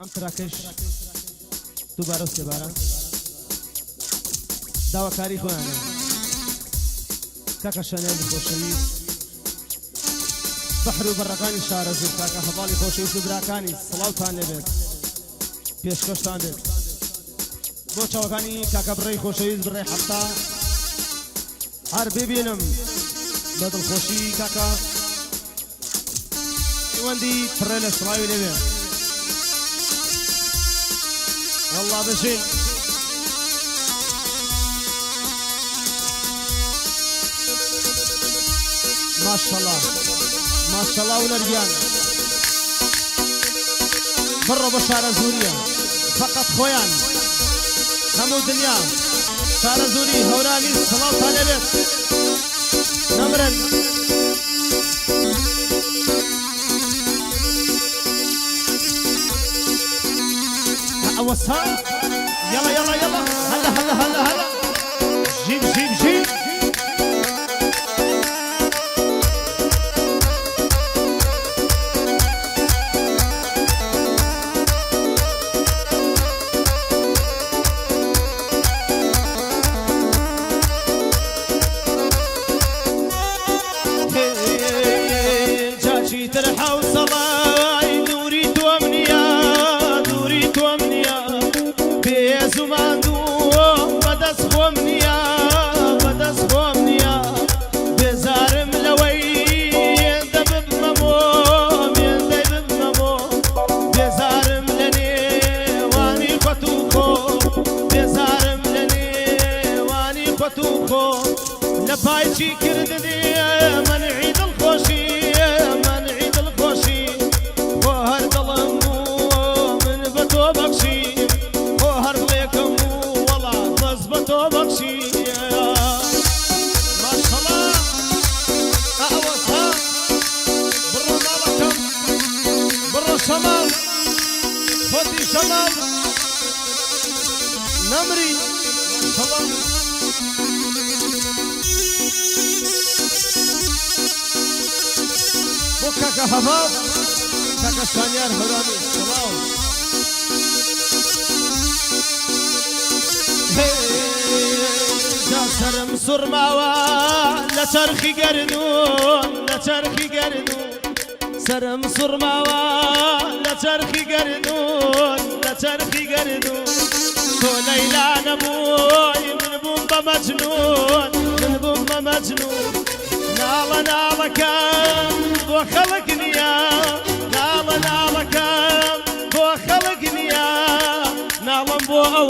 ئەم تراکەش دووبارە و سێبارە داواکاری خۆیانە کاکە شانێلی خۆشەویست بەحر و بەڕەکانی شارەزوو کاکە هەواڵی خۆشەویست و براکانی سڵاوتان لێبێت پێشکەشتان بێت بۆ چاوەکانی کاکە بڕێی خۆشەویست بڕێ حەفتا هەر ببینم بە دڵخۆشی کاکە وەندی پڕێ لە سڵاوی لێبێت والله بشين ما شاء الله ما شاء الله ونرجان برا بشارة زورية فقط خويان همو دنيا شارة زوري هوراني صلاة طالبت نمرن وصل يلا يلا يلا هلا هلا هلا هلا جيب جيب جيب جاجي ترحى وصلاي نوري تومنيا زمان دوم بدس خومنيا بزارم لوي يندب ممو بزارم لني واني خطوكو بزارم لني واني خطوكو لبايجي كردني من عيد الخوشي وهر ظلمو من بتو بخشي بخشي ما شاء الله أعوصها برا مالكم برا شمال فوتي شمال نمري ما شاء الله بوكاكا هفاف كاكا شانيار هراني سلام سرم سرماوا لچرخی گردون سرم سرماوا لچرخی گردون تو لیلا نبوی من بوم بمجنون نالا کم بو خلق نیا نالا کم بو خلق نیا نالم بو او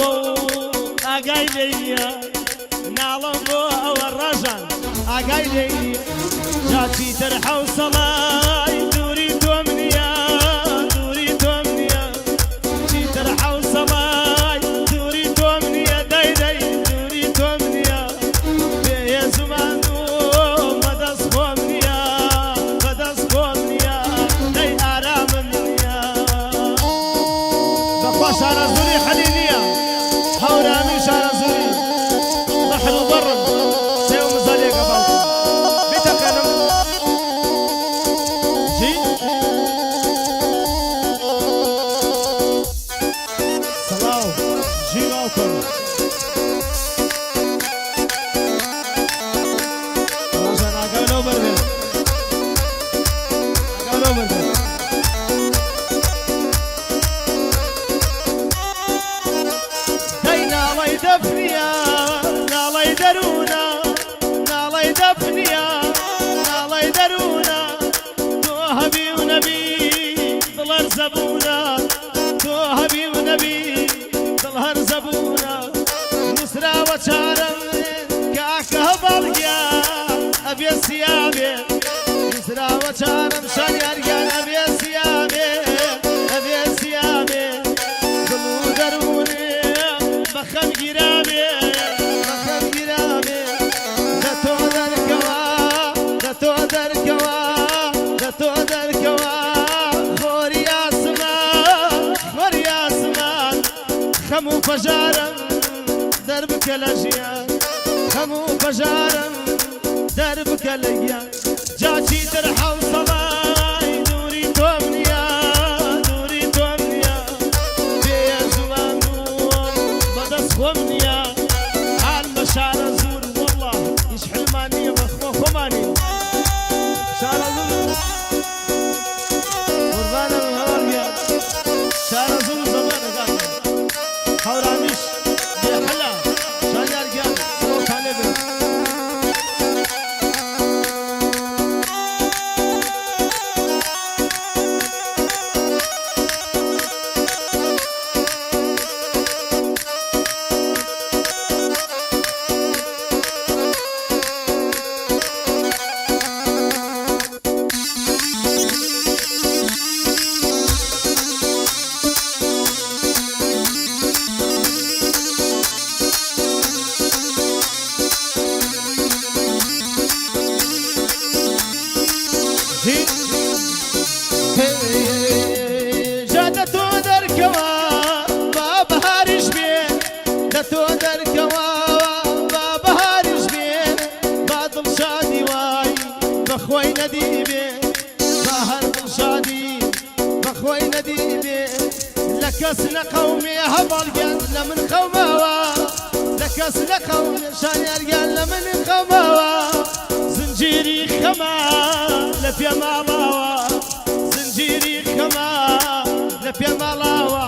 آگای لیا نالم بو الرجل عقايلي جاتي ترحى وصلاي دوري تومنيا جي ترحى وصلاي دوري تومنيا داي دوري تومنيا يا زمان دوم بدس خومنيا داي آرام الدنيا دخوا شارع زوري حليلية هوراني شارع زوري بحر وبر سيوم زالي قبل بيتك انا جي صلاو جي راوكم راجع ناقلو برده دينا الله يدفنيا نالا يدرونا تو هبي ونبي ظلر زبونا نسرا وشارم كاكا بالقيا ابي السيابي نسرا وشارم شانياريان ابي السيابي ظلو دروني بخم جرابي تو دركوا خوري اسمان خمو فجارم دربك الاشياء خمو فجارم دربك الايام جاتي ترحى وصلاي دوري تومنيا نديبي ظاهر شادي بخوي نديبي لكسنا قومي هبل قال من قوموا لكسنا قومي شاني قال من قوموا زنجيري خما لفيا مالاوا زنجيري خما لفيا مالاوا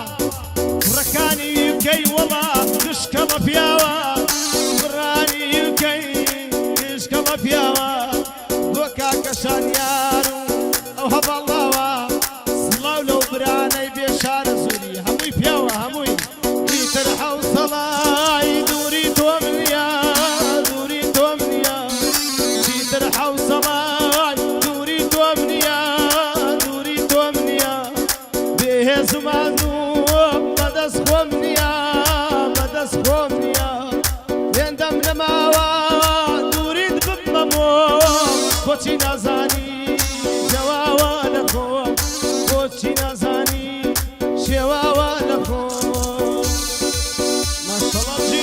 ركاني يبكي والله تشكل فياوا براني يبكي تشكل فياوا وكاك شانيارو او هب الله صلاو لو براني بشار زوري هموي فياوا هموي يترحوا صلاي دوري تومنيا دوري تومنيا يترحوا صلاي دوري تومنيا دوري تومنيا به زمانو بدس خومنيا بدس خومنيا يندم لماوا دوريد بممو بوچي نازاني جواوا لخو بوچي نازاني شواوا لخو ما شاء الله جي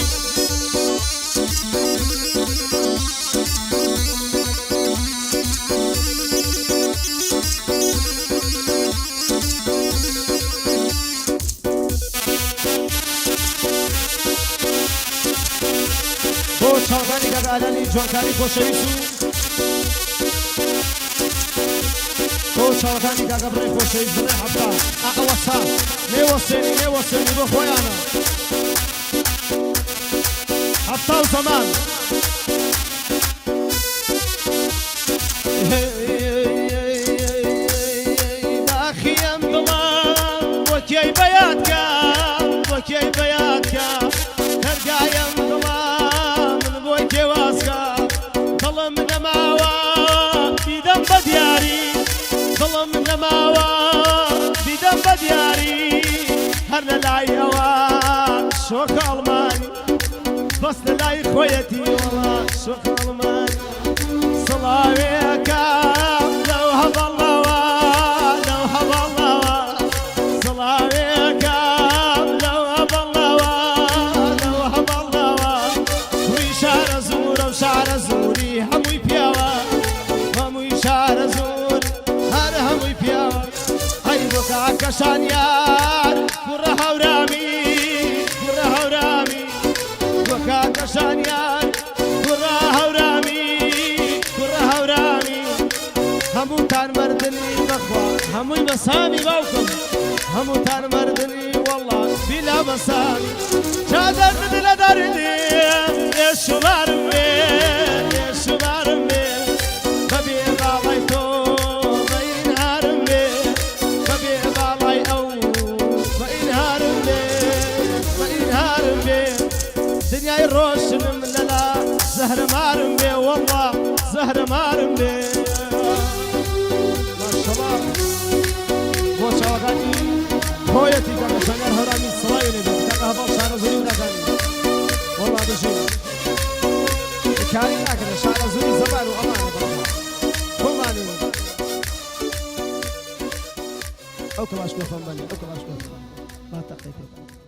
بو چاوگانی که علنی جوانکاری خوشویسو بو چاوگانی که برای خوشویس برای حبا اقواسا نیوسینی بو خویانا حبا زمان باخیم دلم وکی بیاد که هرگایم دلم من بوی که واسکا دلم نماوا بیدم بدیاری دلم نماوا بیدم بدیاری هر نلای هوا شوخ المانی بس نلای خویتی والله شوخ المانی صلاویک لو هب الله لو هب الله صلاویک لو هب الله لو هب الله وی شعر زور و شعر زوری هموی پیاوا هموی شعر زور هر هموی پیاوا ای بکا کشانیار بره هورمی بکا کشانیار بره هورمی همو تان مردنی بخوا هموی مسامی باوکم همو تان مردنی والله بلا مسامی چادر دل دردی شمارم بی ببی بالای تو بین هرم بی ببی بالای او بین هرم بی دنیای روشنم للا زهر مارم بی والله زهر مارم بی ماشاءالله بو چاوگانی خویتی که شنگر هرامی صلای نبید که هبال شهر زوری نکنی والله بشید کاری نکنه شهر زوری زبر و امان بمانی او کلاش گفتم بانی او کلاش گفتم ما تقیقی